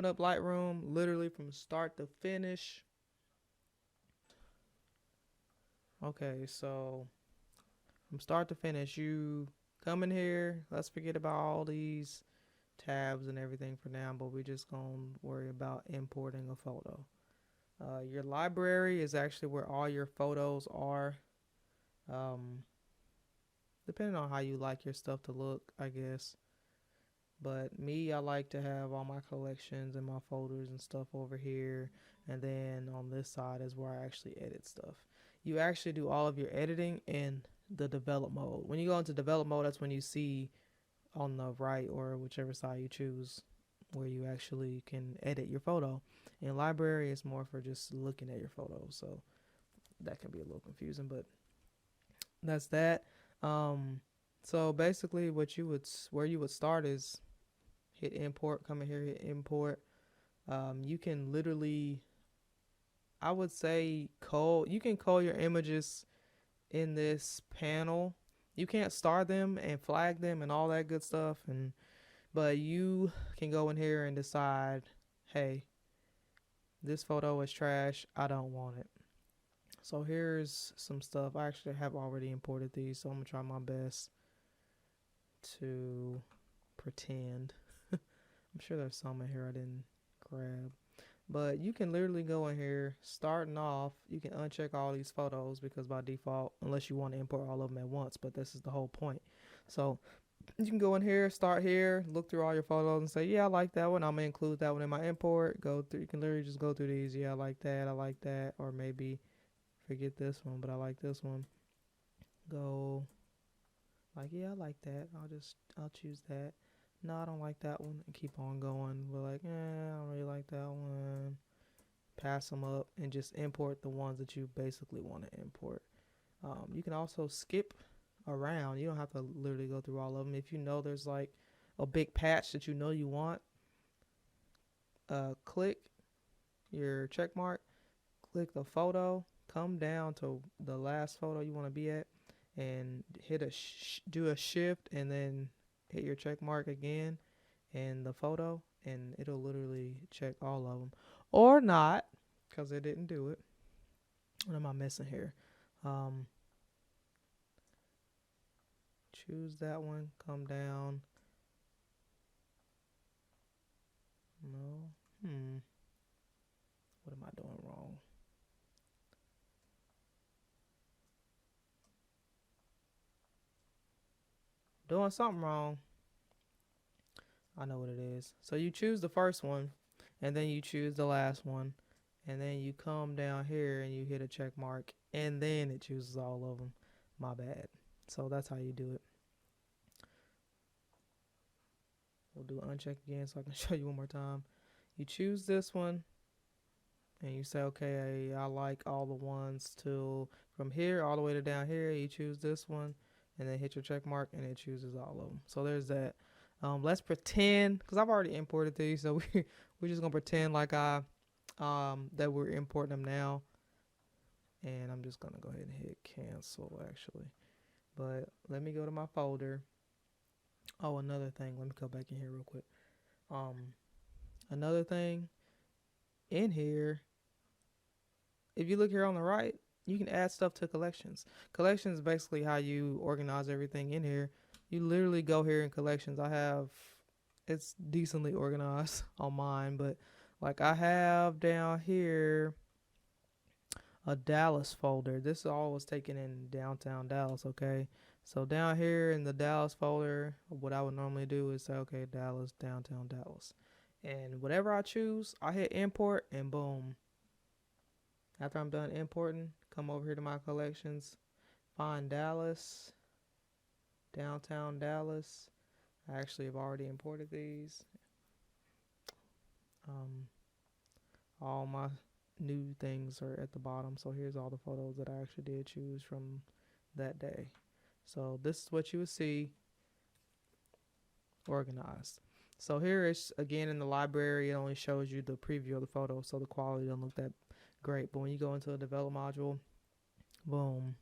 open up Lightroom, literally from start to finish. Okay, so from start to finish, you come in here. Let's forget about all these tabs and everything for now, but we're just gonna worry about importing a photo. Your library is actually where all your photos are. Um, Depending on how you like your stuff to look, I guess. But me, I like to have all my collections and my folders and stuff over here. And then on this side is where I actually edit stuff. You actually do all of your editing in the develop mode. When you go into develop mode, that's when you see on the right or whichever side you choose where you actually can edit your photo. In library, it's more for just looking at your photos. So that can be a little confusing, but that's that. Um, so basically, where you would start is hit import. Come in here, hit import. You can literally, I would say, cull. You can cull your images in this panel. You can't star them and flag them and all that good stuff, but you can go in here and decide, hey, this photo is trash. I don't want it. So here's some stuff. I actually have already imported these, so I'm gonna try my best to pretend. I'm sure there's some in here I didn't grab. But you can literally go in here, starting off, you can uncheck all these photos because by default, unless you want to import all of them at once, but this is the whole point. So you can go in here, start here, look through all your photos and say, yeah, I like that one. I'm going to include that one in my import. Go through, you can literally just go through these. Yeah, I like that. I like that. Or maybe forget this one, but I like this one. Go like, yeah, I like that. I'll choose that. No, I don't like that one, and keep on going. We're like, I don't really like that one. Pass them up and just import the ones that you basically want to import. You can also skip around. You don't have to literally go through all of them. If you know there's like a big patch that you know you want, click your check mark, click the photo, come down to the last photo you want to be at, and do a shift, and then hit your check mark again and the photo, and it'll literally check all of them, or not, because it didn't do it. What am I missing here? Um, Choose that one, come down. No. What am I doing wrong? Doing something wrong. I know what it is. So you choose the first one, and then you choose the last one, and then you come down here and you hit a check mark, and then it chooses all of them. My bad. So that's how you do it. We'll do uncheck again so I can show you one more time. You choose this one, and you say, okay, I like all the ones till from here all the way to down here. You choose this one, and then hit your check mark, and it chooses all of them. So there's that. Let's pretend, because I've already imported these, so we're just gonna pretend like that we're importing them now. And I'm just gonna go ahead and hit cancel actually. But let me go to my folder. Oh, another thing. Let me go back in here real quick. Another thing in here, if you look here on the right, you can add stuff to collections. Collections is basically how you organize everything in here. You literally go here in collections. It's decently organized on mine, but like I have down here a Dallas folder. This all was taken in downtown Dallas, okay? So down here in the Dallas folder, what I would normally do is say, okay, Dallas, downtown Dallas. And whatever I choose, I hit import and boom. After I'm done importing, come over here to my collections, find Dallas, downtown Dallas. I actually have already imported these. All my new things are at the bottom. So here's all the photos that I actually did choose from that day. So this is what you would see organized. So here is again in the library, it only shows you the preview of the photo, so the quality doesn't look that great. But when you go into the develop module, boom,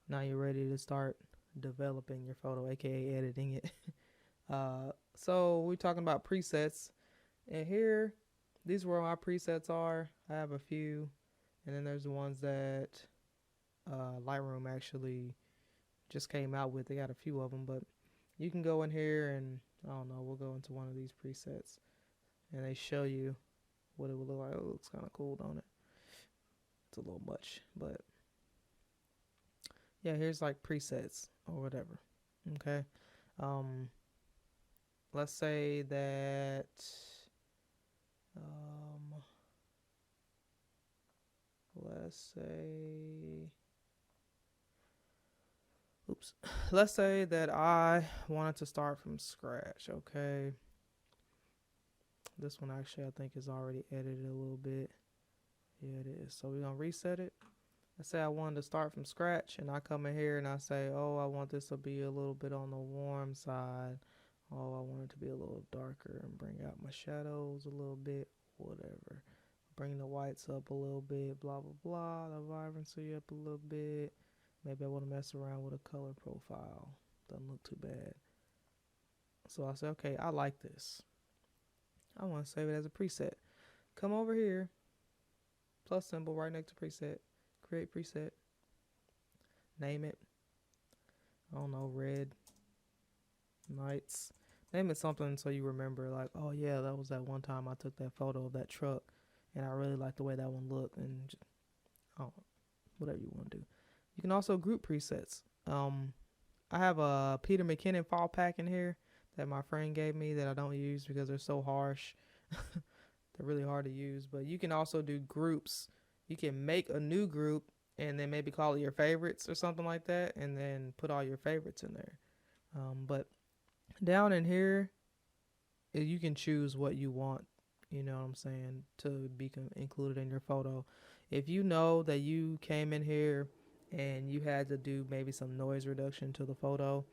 now you're ready to start developing your photo, aka editing it. So we're talking about presets. And here, these are where my presets are. I have a few, and then there's the ones that Lightroom actually just came out with. They got a few of them, but you can go in here and I don't know. We'll go into one of these presets, and they show you what it would look like. Oh, it looks kind of cool, don't it? It's a little much, but yeah, here's like presets or whatever. Okay. Um, let's say that um, let's say oops. Let's say that I wanted to start from scratch. Okay. This one actually I think is already edited a little bit. Yeah, it is. So we're gonna reset it. Let's say I wanted to start from scratch, and I come in here and I say, oh, I want this to be a little bit on the warm side. Oh, I want it to be a little darker and bring out my shadows a little bit, whatever. Bring the whites up a little bit, blah, blah, blah. The vibrancy up a little bit. Maybe I want to mess around with a color profile. Doesn't look too bad. So I say, okay, I like this. I want to save it as a preset. Come over here, plus symbol right next to preset. Create preset. Name it. I don't know, red nights. Name it something so you remember, like, oh yeah, that was that one time I took that photo of that truck, and I really like the way that one looked, and just, oh, whatever you want to do. You can also group presets. I have a Peter McKinnon fall pack in here that my friend gave me that I don't use because they're so harsh. They're really hard to use, but you can also do groups. You can make a new group and then maybe call it your favorites or something like that, and then put all your favorites in there. But down in here, you can choose what you want, you know what I'm saying, to be included in your photo. If you know that you came in here and you had to do maybe some noise reduction to the photo,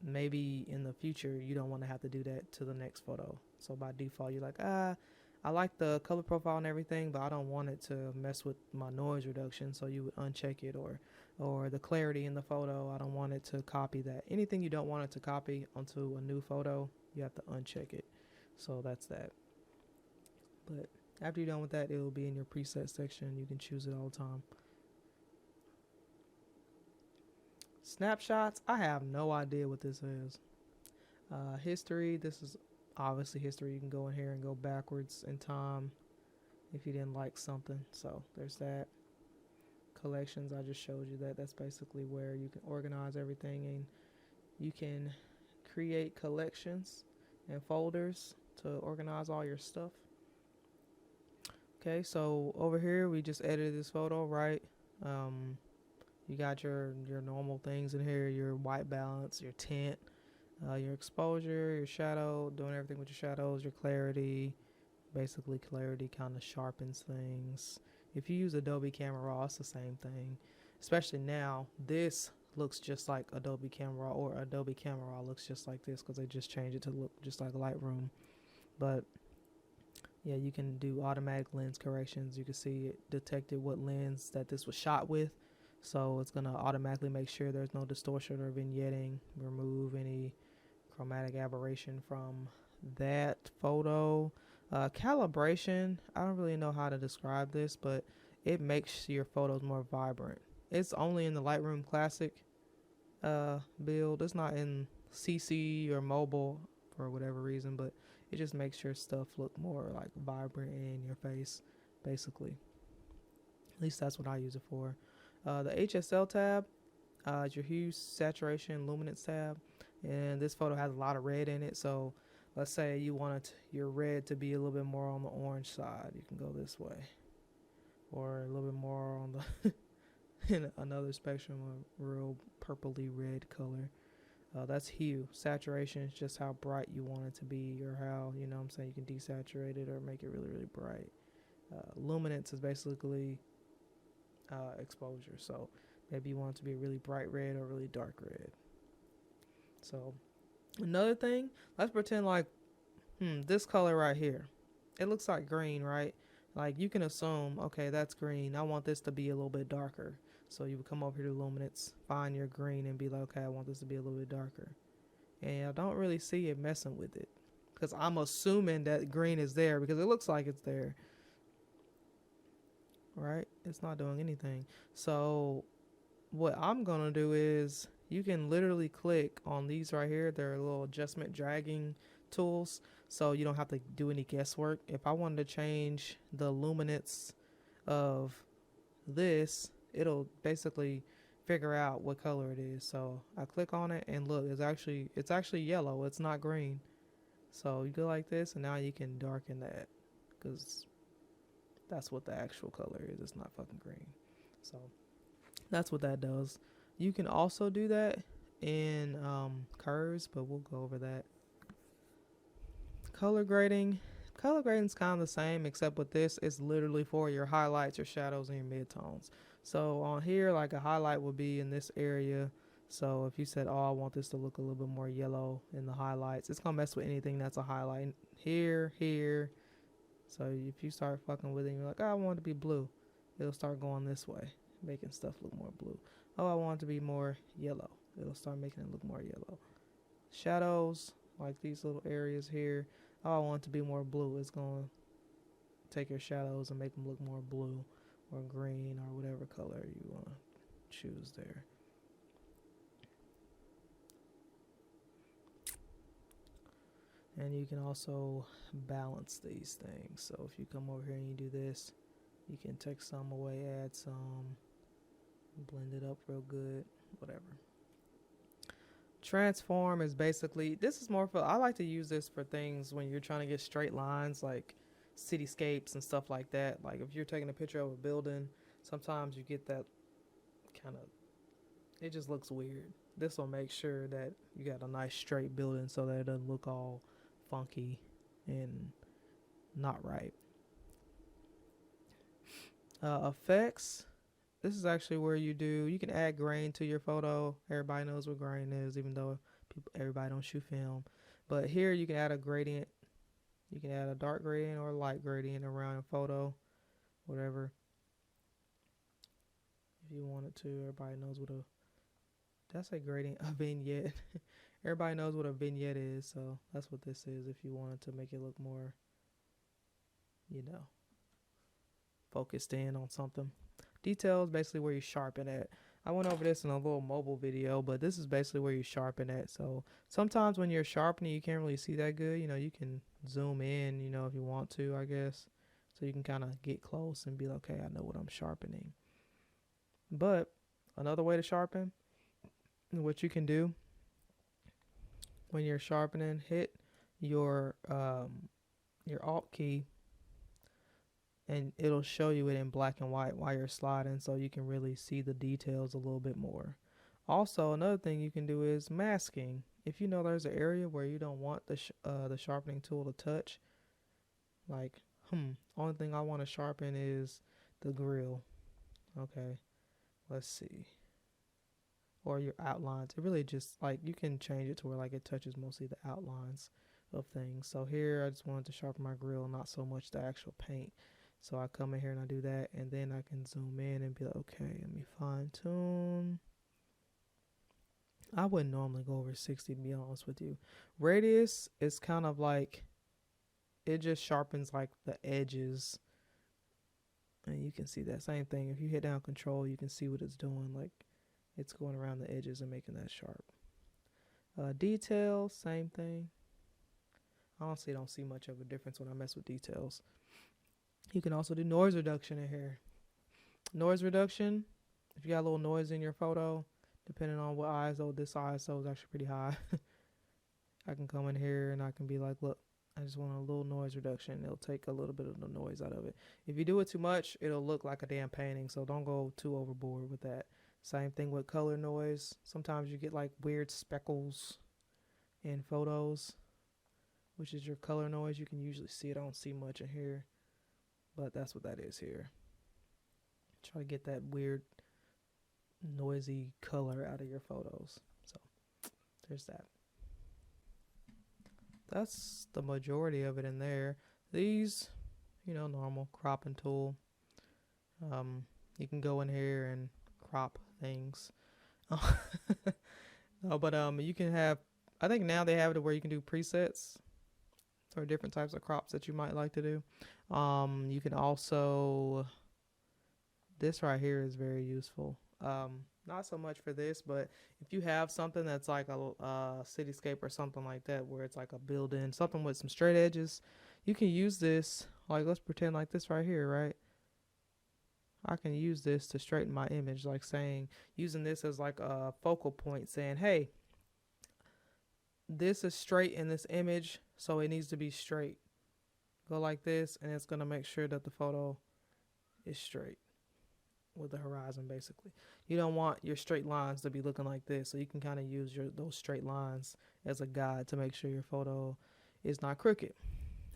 maybe in the future you don't want to have to do that to the next photo. So by default, you're like, I like the color profile and everything, but I don't want it to mess with my noise reduction. So you would uncheck it, or the clarity in the photo. I don't want it to copy that. Anything you don't want it to copy onto a new photo, you have to uncheck it. So that's that. But after you're done with that, it will be in your preset section. You can choose it all the time. Snapshots, I have no idea what this is. History, this is obviously history. You can go in here and go backwards in time if you didn't like something. So there's that. Collections, I just showed you that. That's basically where you can organize everything, and you can create collections and folders to organize all your stuff. Okay, so over here we just edited this photo, right? You got your normal things in here, your white balance, your tint, your exposure, your shadow, doing everything with your shadows, your clarity. Basically, clarity kind of sharpens things. If you use Adobe Camera Raw, it's the same thing. Especially now, this looks just like Adobe Camera Raw, or Adobe Camera Raw looks just like this because they just changed it to look just like Lightroom. But yeah, you can do automatic lens corrections. You can see it detected what lens that this was shot with. So it's going to automatically make sure there's no distortion or vignetting, remove any chromatic aberration from that photo. Calibration, I don't really know how to describe this, but it makes your photos more vibrant. It's only in the Lightroom Classic build. It's not in CC or mobile for whatever reason, but it just makes your stuff look more like vibrant and in your face, basically. At least that's what I use it for. The HSL tab is your hue, saturation, luminance tab, and this photo has a lot of red in it. So let's say you wanted your red to be a little bit more on the orange side, you can go this way, or a little bit more on the in another spectrum of real purpley red color. That's hue. Saturation is just how bright you want it to be, or how, you know what I'm saying, you can desaturate it or make it really, really bright. Luminance is basically exposure. So maybe you want it to be a really bright red or really dark red. So another thing, let's pretend like this color right here, it looks like green, right? Like you can assume, okay, that's green. I want this to be a little bit darker. So you would come over here to luminance, find your green, and be like, okay, I want this to be a little bit darker. And I don't really see it messing with it, because I'm assuming that green is there because it looks like it's there. Right? It's not doing anything. So what I'm going to do is you can literally click on these right here. They're little adjustment dragging tools. So you don't have to do any guesswork. If I wanted to change the luminance of this, it'll basically figure out what color it is. So I click on it and look, it's actually yellow. It's not green. So you go like this and now you can darken that because that's what the actual color is. It's not fucking green. So that's what that does. You can also do that in curves, but we'll go over that. Color grading. Color grading is kind of the same, except with this, it's literally for your highlights, your shadows, and your midtones. So on here, like a highlight would be in this area. So if you said, oh, I want this to look a little bit more yellow in the highlights, it's going to mess with anything that's a highlight. Here. So if you start fucking with it and you're like, oh, I want it to be blue, it'll start going this way, making stuff look more blue. Oh, I want it to be more yellow. It'll start making it look more yellow. Shadows, like these little areas here. Oh, I want it to be more blue. It's going to take your shadows and make them look more blue or green or whatever color you want to choose there. And you can also balance these things. So if you come over here and you do this, you can take some away, add some, blend it up real good, whatever. Transform is basically, this is more for, I like to use this for things when you're trying to get straight lines, like cityscapes and stuff like that. Like if you're taking a picture of a building, sometimes you get that kind of, it just looks weird. This will make sure that you got a nice straight building so that it doesn't look all funky and not right. Effects. This is actually where you can add grain to your photo. Everybody knows what grain is, even though everybody don't shoot film. But here you can add a gradient. You can add a dark gradient or a light gradient around a photo, whatever. If you wanted to, everybody knows what that's a gradient, a vignette. Everybody knows what a vignette is, so that's what this is if you wanted to make it look more, focused in on something. Details, basically where you sharpen at. I went over this in a little mobile video, but this is basically where you sharpen at. So sometimes when you're sharpening, you can't really see that good. You can zoom in, if you want to, I guess. So you can kind of get close and be like, okay, I know what I'm sharpening. But another way to sharpen, what you can do when you're sharpening, hit your Alt key, and it'll show you it in black and white while you're sliding, so you can really see the details a little bit more. Also, another thing you can do is masking. If you know there's an area where you don't want the sharpening tool to touch, like, only thing I want to sharpen is the grill. Okay, let's see. Or your outlines. It really just, you can change it to where, it touches mostly the outlines of things. So here, I just wanted to sharpen my grill, not so much the actual paint. So I come in here and I do that, and then I can zoom in and be like, okay, let me fine tune. I wouldn't normally go over 60, to be honest with you. Radius is kind of like, it just sharpens the edges. And you can see that same thing. If you hit down control, you can see what it's doing. It's going around the edges and making that sharp. Detail, same thing. I honestly don't see much of a difference when I mess with details. You can also do noise reduction in here. Noise reduction, if you got a little noise in your photo, depending on what ISO, this ISO is actually pretty high. I can come in here and I can be like, look, I just want a little noise reduction. It'll take a little bit of the noise out of it. If you do it too much, it'll look like a damn painting, so don't go too overboard with that. Same thing with color noise. Sometimes you get weird speckles in photos, which is your color noise. You can usually see it. I don't see much in here, but that's what that is here. Try to get that weird noisy color out of your photos. So there's that. That's the majority of it in there. These, normal cropping tool. You can go in here and crop things. No, but you can have, I think now they have it where you can do presets. or different types of crops that you might like to do. You can also, this right here is very useful. Not so much for this, but if you have something that's like a cityscape or something like that, where it's like a building, something with some straight edges, you can use this. Like, let's pretend like this right here, right? I can use this to straighten my image, like saying, using this as like a focal point, saying, hey, this is straight in this image, so it needs to be straight. Go like this, and it's going to make sure that the photo is straight with the horizon, basically. You don't want your straight lines to be looking like this, so you can kind of use those straight lines as a guide to make sure your photo is not crooked.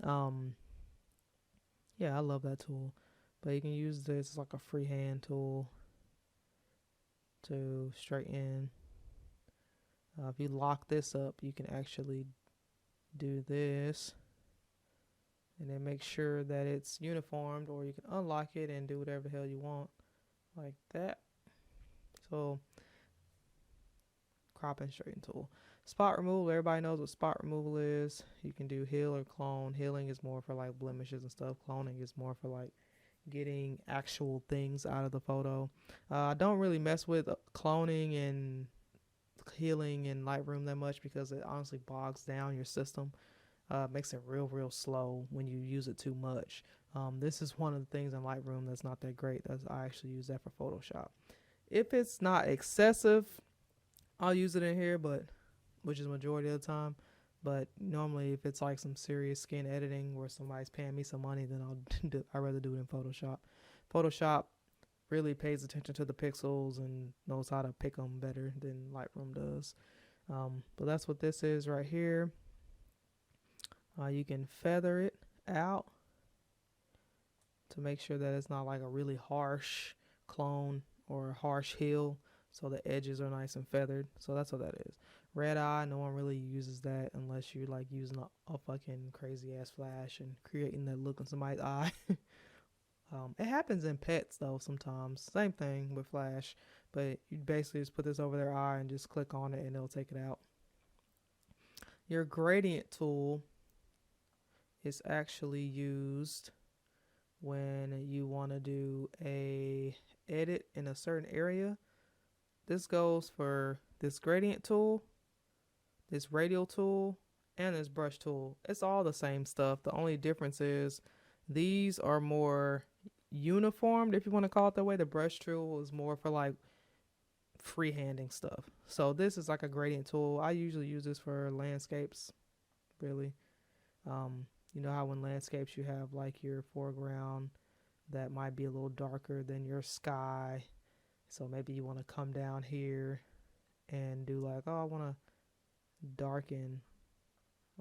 Yeah, I love that tool. But you can use this as like a freehand tool to straighten. If you lock this up, you can actually do this and then make sure that it's uniformed, or you can unlock it and do whatever the hell you want like that. So, crop and straighten tool. Spot removal, everybody knows what spot removal is. You can do heal or clone. Healing is more for like blemishes and stuff. Cloning is more for like getting actual things out of the photo. I don't really mess with cloning and healing in Lightroom that much because it honestly bogs down your system. Makes it real slow when you use it too much. This is one of the things in Lightroom that's not that great. I actually use that for Photoshop. If it's not excessive, I'll use it in here, but which is the majority of the time. But normally, if it's like some serious skin editing where somebody's paying me some money, then I'd rather do it in Photoshop. Photoshop really pays attention to the pixels and knows how to pick them better than Lightroom does. But that's what this is right here. You can feather it out to make sure that it's not like a really harsh clone or a harsh heel, so the edges are nice and feathered. So that's what that is. Red eye, no one really uses that unless you're like using a fucking crazy ass flash and creating that look in somebody's eye. It happens in pets though sometimes. Same thing with flash, but you basically just put this over their eye and just click on it and it'll take it out. Your gradient tool is actually used when you want to do a edit in a certain area. This goes for this gradient tool, this radial tool, and this brush tool. It's all the same stuff. The only difference is these are more uniformed, if you want to call it that way. The brush tool is more for like freehanding stuff. So this is like a gradient tool. I usually use this for landscapes, really. You know how when landscapes you have like your foreground that might be a little darker than your sky. So maybe you want to come down here and do like, oh, I want to darken,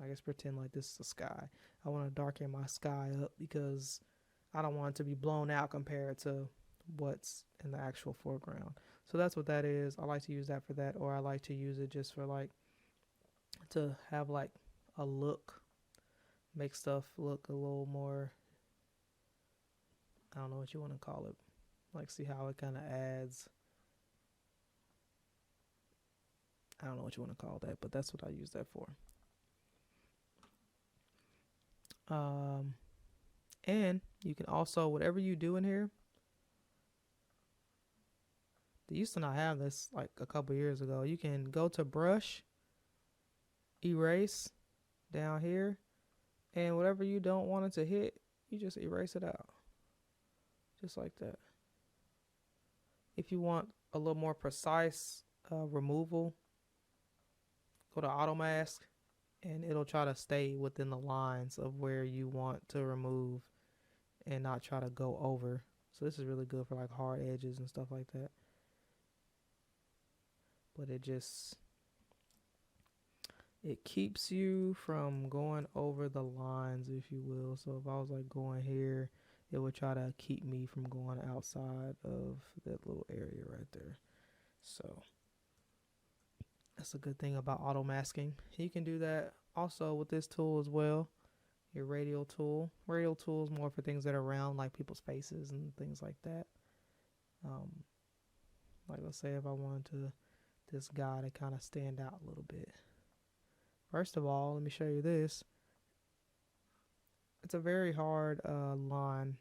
I guess pretend like this is the sky. I want to darken my sky up because I don't want it to be blown out compared to what's in the actual foreground. So that's what that is. I like to use that for that, or I like to use it just for like to have like a look, make stuff look a little more, I don't know what you want to call it. Like, see how it kind of adds, I don't know what you want to call that, but that's what I use that for. And you can also, whatever you do in here, they used to not have this like a couple years ago. You can go to brush, erase down here, and whatever you don't want it to hit, you just erase it out. Just like that. If you want a little more precise removal, go to auto mask and it'll try to stay within the lines of where you want to remove and not try to go over. So this is really good for like hard edges and stuff like that. But it keeps you from going over the lines, if you will. So if I was like going here, it would try to keep me from going outside of that little area right there. So that's a good thing about auto masking. You can do that also with this tool as well. Your radial tool. Radial tool is more for things that are around, like people's faces and things like that. Like let's say if I wanted this guy to kind of stand out a little bit. First of all, let me show you this. it's a very hard line.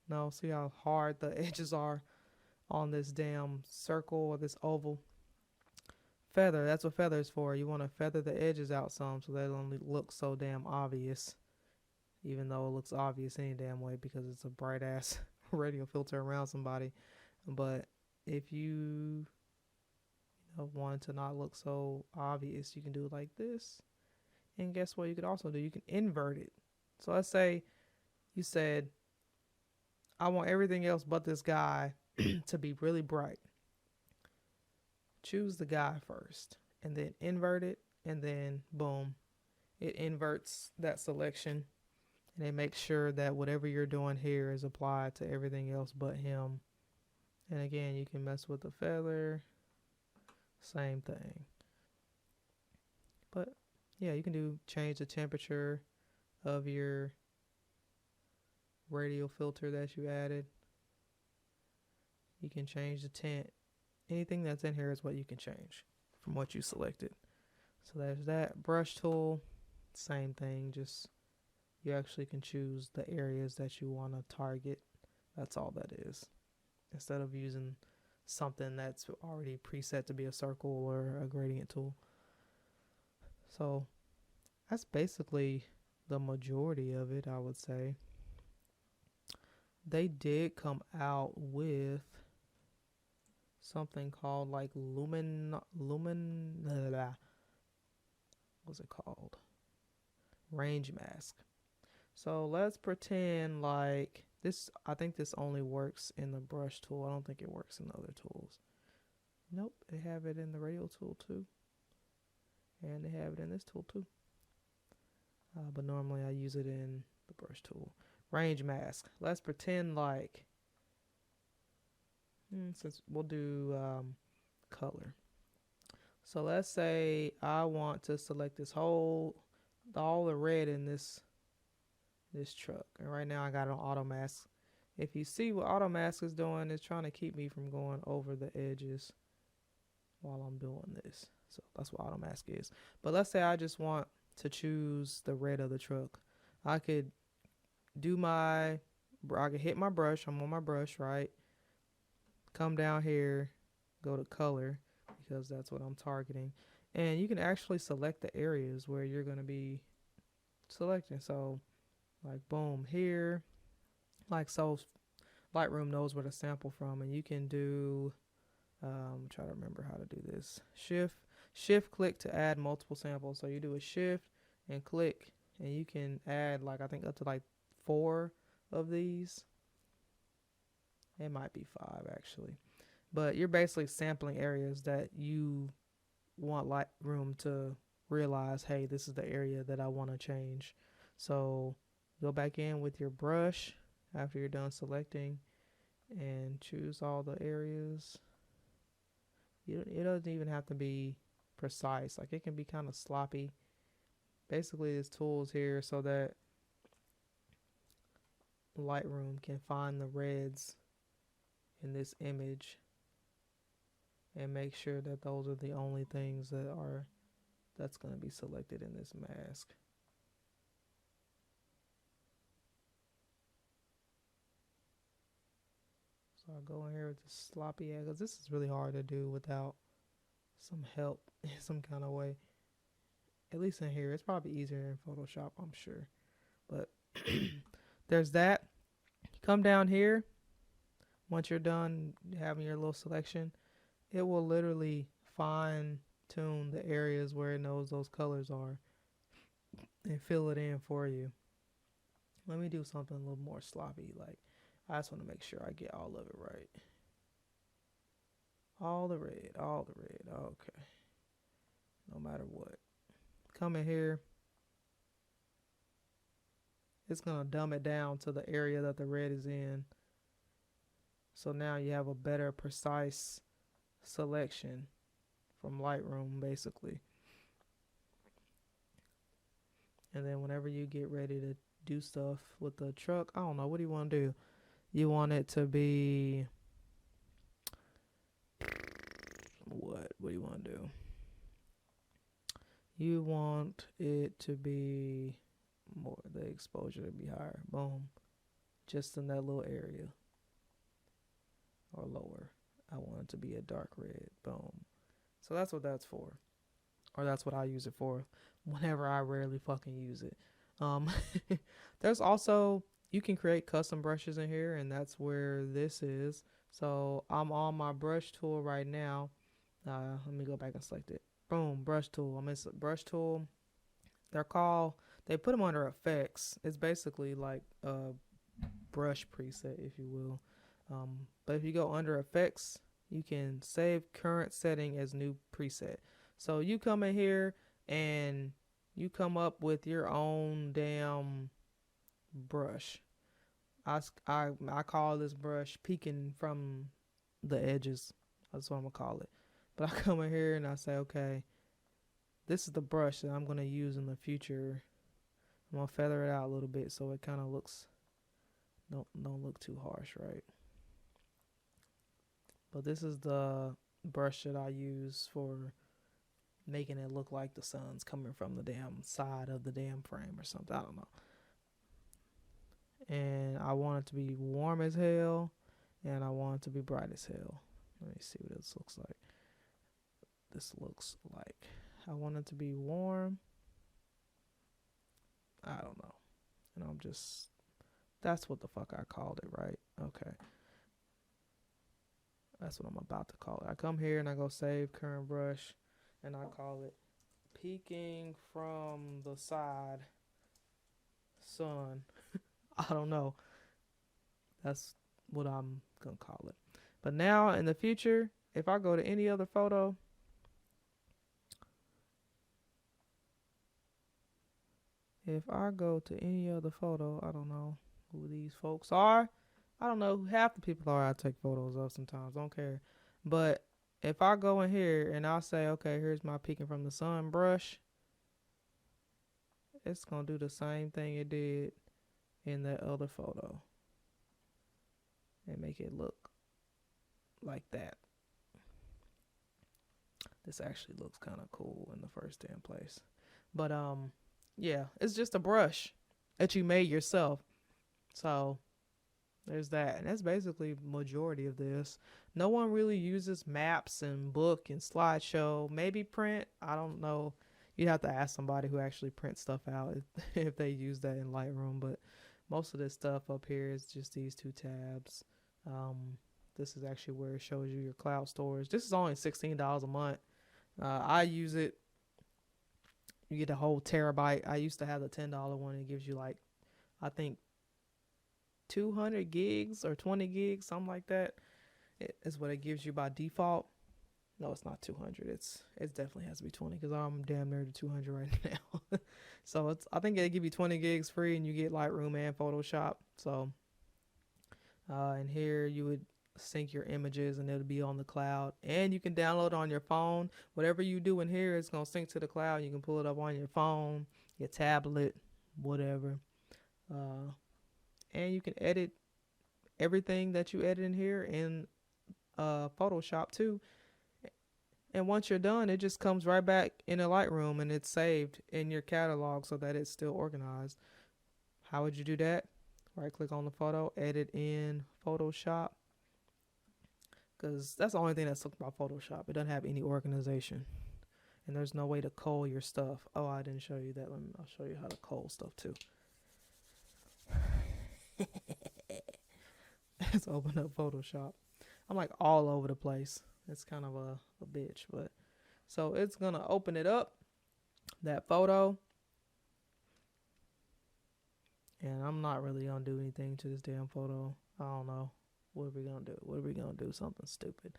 No, see how hard the edges are on this damn circle or this oval. Feather, that's what feather is for. You want to feather the edges out some so they don't look so damn obvious. Even though it looks obvious any damn way because it's a bright ass radio filter around somebody. But if you want it to not look so obvious, you can do it like this. And guess what you could also do? You can invert it. So let's say you said, I want everything else but this guy to be really bright. Choose the guy first and then invert it, and then boom, it inverts that selection, and it makes sure that whatever you're doing here is applied to everything else but him. And again, you can mess with the feather, same thing. But yeah, you can change the temperature of your radial filter that you added. You can change the tint. Anything that's in here is what you can change from what you selected. So there's that. Brush tool, same thing, just you actually can choose the areas that you want to target. That's all that is. Instead of using something that's already preset to be a circle or a gradient tool. So that's basically the majority of it, I would say. They did come out with something called like what's it called? Range mask. So let's pretend like this. I think this only works in the brush tool. I don't think it works in the other tools. Nope, they have it in the radial tool too. And they have it in this tool too. But normally I use it in the brush tool. Range mask. Let's pretend like, since we'll do color. So let's say I want to select this all the red in this truck. And right now I got it on auto mask. If you see what auto mask is doing, it's trying to keep me from going over the edges while I'm doing this. So that's what auto mask is. But let's say I just want to choose the red of the truck. I could hit my brush. I'm on my brush, right? Come down here, go to color, because that's what I'm targeting. And you can actually select the areas where you're going to be selecting. So like boom here, like so Lightroom knows where to sample from, and you can do try to remember how to do this. Shift click to add multiple samples. So you do a shift and click, and you can add like I think up to like 4 of these. It might be 5 actually, but you're basically sampling areas that you want Lightroom to realize, hey, this is the area that I want to change. So go back in with your brush after you're done selecting and choose all the areas. It doesn't even have to be precise. Like it can be kind of sloppy. Basically, this tool is here so that Lightroom can find the reds in this image and make sure that those are the only things that's going to be selected in this mask. So I'll go in here with this sloppy because this is really hard to do without some help in some kind of way. At least in here. It's probably easier in Photoshop, I'm sure. But there's that. Come down here. Once you're done having your little selection, it will literally fine tune the areas where it knows those colors are and fill it in for you. Let me do something a little more sloppy. Like I just want to make sure I get all of it right. All the red. Okay. No matter what. Come in here. It's going to dumb it down to the area that the red is in. So now you have a better, precise selection from Lightroom, basically. And then whenever you get ready to do stuff with the truck, I don't know, what do you want to do? You want it to be... What do you want to do? You want it to be more the exposure to be higher. Boom. Just in that little area. Or lower. I want it to be a dark red. Boom. So that's what that's for. Or that's what I use it for. Whenever I rarely fucking use it. There's also, you can create custom brushes in here, and that's where this is. So I'm on my brush tool right now. Let me go back and select it. Boom, brush tool. I'm in brush tool. They put them under effects. It's basically like a brush preset, if you will. But if you go under effects, you can save current setting as new preset. So you come in here and you come up with your own damn brush. I call this brush peeking from the edges. That's what I'm going to call it. But I come in here and I say, okay, this is the brush that I'm going to use in the future. I'm going to feather it out a little bit so it kind of looks, don't look too harsh, right? But this is the brush that I use for making it look like the sun's coming from the damn side of the damn frame or something. I don't know. And I want it to be warm as hell, and I want it to be bright as hell. Let me see what this looks like. This looks like, I want it to be warm. I don't know. And I'm just, that's what the fuck I called it, right? Okay. That's what I'm about to call it. I come here and I go save current brush, and I call it peeking from the side sun. I don't know. That's what I'm going to call it. But now in the future, if I go to any other photo, I don't know who these folks are. I don't know who half the people are I take photos of sometimes. Don't care. But if I go in here and I'll say, okay, here's my peeking from the sun brush, it's going to do the same thing it did in that other photo and make it look like that. This actually looks kind of cool in the first damn place. But yeah, it's just a brush that you made yourself. So there's that. And that's basically majority of this. No one really uses maps and book and slideshow. Maybe print. I don't know. You'd have to ask somebody who actually prints stuff out if they use that in Lightroom. But most of this stuff up here is just these two tabs. This is actually where it shows you your cloud storage. This is only $16 a month. I use it. You get a whole terabyte. I used to have the $10 one. It gives you like, I think, 200 gigs or 20 gigs, something like that. It is what it gives you by default. No, it's not 200. It definitely has to be 20 because I'm damn near to 200 right now. So I think they give you 20 gigs free and you get Lightroom and Photoshop. So and here you would sync your images and it'll be on the cloud, and you can download on your phone. Whatever you do in here is going to sync to the cloud. You can pull it up on your phone, your tablet, whatever. And you can edit everything that you edit in here in Photoshop too. And once you're done, it just comes right back in a Lightroom and it's saved in your catalog so that it's still organized. How would you do that? Right click on the photo, edit in Photoshop. Because that's the only thing that sucks about Photoshop. It doesn't have any organization. And there's no way to cull your stuff. Oh, I didn't show you that. I'll show you how to cull stuff too. Let's open up Photoshop. I'm like all over the place. It's kind of a bitch. But so it's going to open it up, that photo. And I'm not really going to do anything to this damn photo. I don't know. What are we going to do? What are we going to do? Something stupid.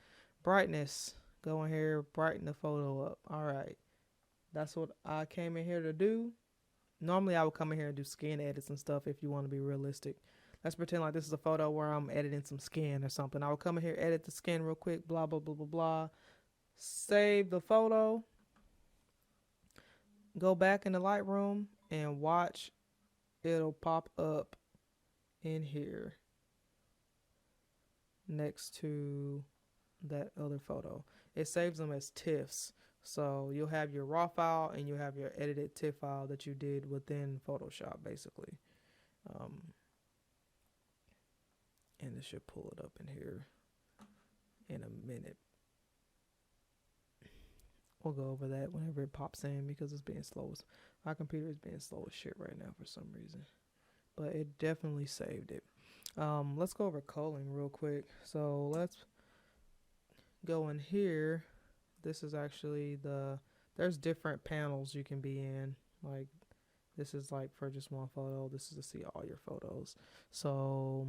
Brightness. Go in here, brighten the photo up. All right. That's what I came in here to do. Normally, I would come in here and do skin edits and stuff if you want to be realistic. Let's pretend like this is a photo where I'm editing some skin or something. I would come in here, edit the skin real quick, blah, blah, blah, blah, blah. Save the photo. Go back in the Lightroom and watch. It'll pop up in here next to that other photo. It saves them as TIFFs. So you'll have your raw file and you'll have your edited TIFF file that you did within Photoshop, basically. Um, and it should pull it up in here in a minute. We'll go over that whenever it pops in because it's being slow. My computer is being slow as shit right now for some reason. But it definitely saved it. Let's go over culling real quick. So let's go in here. This is actually there's different panels you can be in. Like this is like for just one photo. This is to see all your photos. So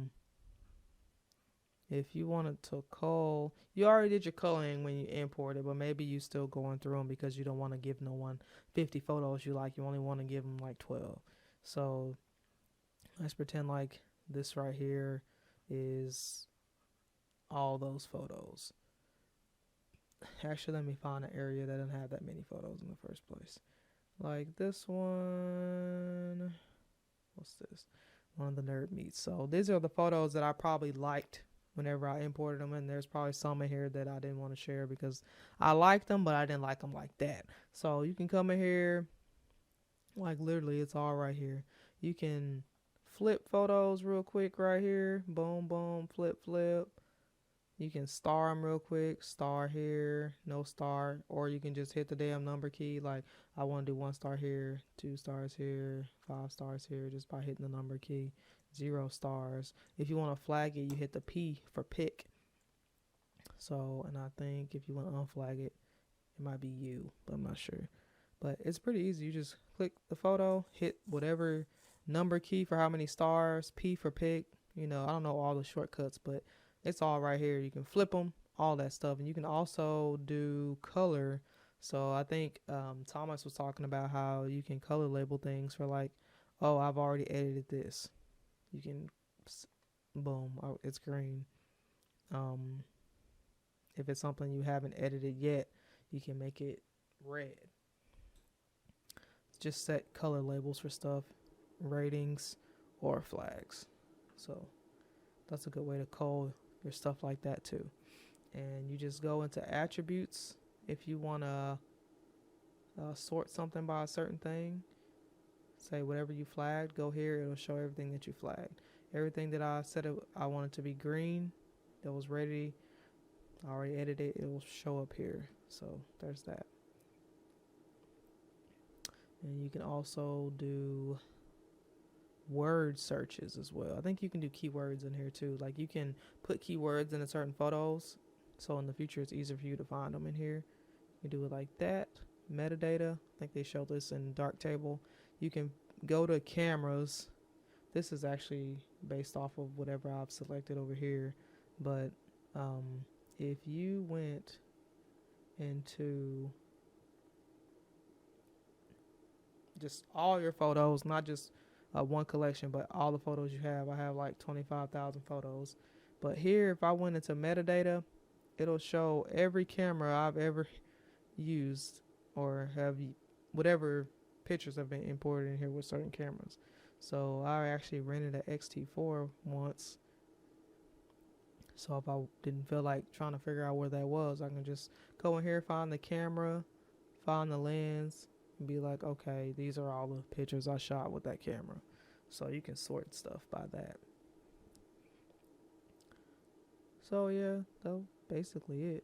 if you wanted to cull, you already did your culling when you imported, but maybe you still going through them because you don't want to give no one 50 photos you like. You only want to give them like 12. So let's pretend like this right here is all those photos. Actually, let me find an area that doesn't have that many photos in the first place. Like this one. What's this? One of the nerd meets. So these are the photos that I probably liked whenever I imported them, and there's probably some in here that I didn't want to share because I liked them, but I didn't like them like that. So you can come in here, like literally it's all right here. You can flip photos real quick right here. Boom, boom, flip, flip. You can star them real quick. Star here, no star. Or you can just hit the damn number key. Like I want to do 1 star here, 2 stars here, 5 stars here just by hitting the number key. 0 stars. If you want to flag it, you hit the P for pick. So, and I think if you want to unflag it, it might be U, but I'm not sure. But it's pretty easy. You just click the photo, hit whatever number key for how many stars, P for pick. You know, I don't know all the shortcuts, but it's all right here. You can flip them, all that stuff. And you can also do color. So I think Thomas was talking about how you can color label things for like, oh, I've already edited this. You can, boom, oh, it's green. If it's something you haven't edited yet, you can make it red. Just set color labels for stuff, ratings, or flags. So that's a good way to cull your stuff like that too. And you just go into attributes if you want to sort something by a certain thing. Say whatever you flagged, go here, it'll show everything that you flagged. Everything that I said I wanted to be green, that was ready, I already edited, it will show up here. So there's that. And you can also do word searches as well. I think you can do keywords in here too. Like you can put keywords into certain photos, so in the future it's easier for you to find them in here. You can do it like that. Metadata, I think they show this in Darktable. You can go to cameras. This is actually based off of whatever I've selected over here, but if you went into just all your photos, not just one collection, but all the photos you have. I have like 25,000 photos. But here, if I went into metadata, it'll show every camera I've ever used or have whatever pictures have been imported in here with certain cameras. So I actually rented an X-T4 once. So if I didn't feel like trying to figure out where that was, I can just go in here, find the camera, find the lens, and be like, okay, these are all the pictures I shot with that camera. So you can sort stuff by that. So yeah, that's basically it.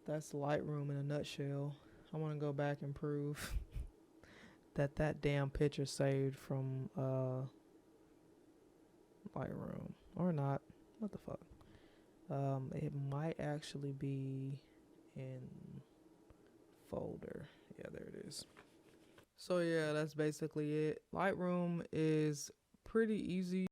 That's Lightroom in a nutshell. I want to go back and prove that damn picture saved from Lightroom or not. What the fuck? It might actually be in folder. Yeah, there it is. So yeah, that's basically it. Lightroom is pretty easy